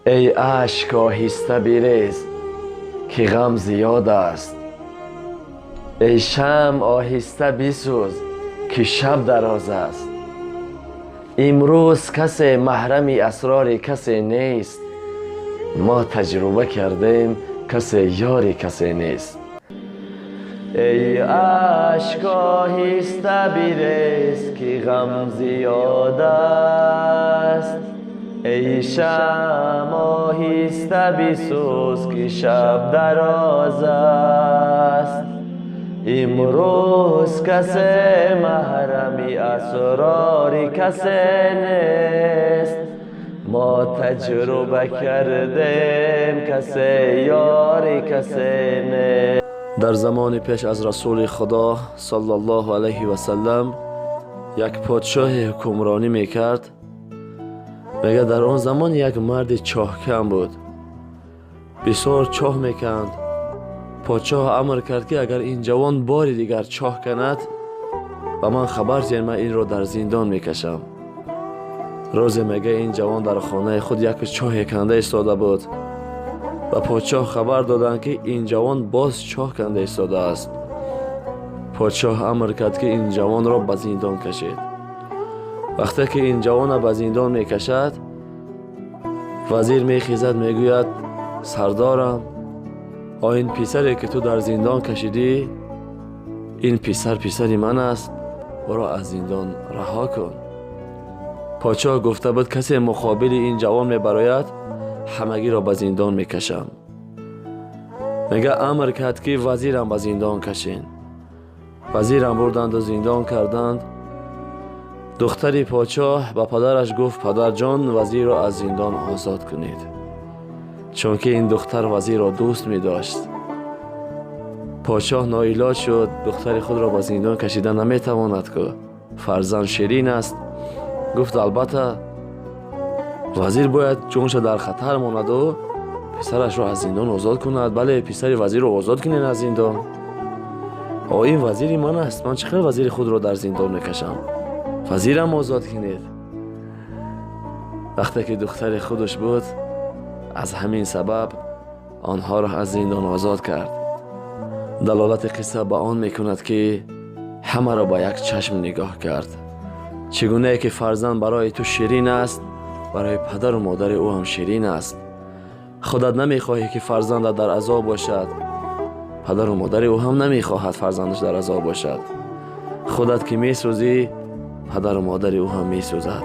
ای اشک آهسته بریز که غم زیاد است. ای شمع آهسته بسوز که شب دراز است. امروز کسی محرم اسرار کسی نیست. ما تجربه کردیم کسی یار کسی نیست. ای اشک آهسته بریز که غم زیاد است. ای شمع آهسته بسوز که شب دراز است. امروز کسی محرم اسرار کسی نیست. ما تجربه کردیم کسی یار کسی نیست. در زمان پیش از رسول خدا صلی الله علیه و سلم یک پادشاه حکمرانی میکرد. میگه در آن زمان یک مرد چاهکن بود، بسیار چاه میکند. پادشاه امر کرد که اگر این جوان باری دیگر چاه کند و من خبر دهید، من این رو در زندان میکشم. روز میگه این جوان در خانه خود یک چاه کنده ایستاده بود و پادشاه خبر دادند که این جوان باز چاه کنده ایستاده است. پادشاه امر کرد که این جوان را به زندان کشید. وقتی که این جوان به زندان میکشد، وزیر میخیزد میگوید سردارم، این پسری که تو در زندان کشیدی، این پسری من است، برو از زندان رها کن. پادشاه گفته بود کسی مقابل این جوان میبراید همگی را به زندان میکشم. میگه امر کرد که وزیرم به زندان کشین. وزیرم بردند و زندان کردند. دختری پادشاه به پدرش گفت پدر جان، وزیر را از زندان آزاد کنید، چون که این دختر وزیر را دوست می داشت. پادشاه ناعلاج شد، دختر خود را به زندان کشیدن نمی تواند که فرزند شیرین است. گفت البته وزیر باید جونش در خطر ماند و پسرش را از زندان آزاد کند. بله، پسر وزیر را آزاد کنین از زندان. این وزیری من است، من چقدر وزیر خود را در زندان میکشم، وزیرم آزاد کنید. وقتی که دختر خودش بود، از همین سبب آنها را از زندان آزاد کرد. دلالت قصه به آن میکند که همه را با یک چشم نگاه کرد. چگونه که فرزند برای تو شیرین است، برای پدر و مادر او هم شیرین است. خودت نمیخواهی که فرزندت در عذاب باشد، پدر و مادر او هم نمیخواهد فرزندش در عذاب باشد. خودت که میسوزی، پدر و مادر او هم میسوزد.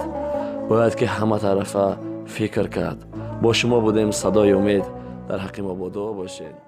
باید که همه طرفه فکر کرد. با شما بودیم صدای امید. در حق ما با دعا باشید.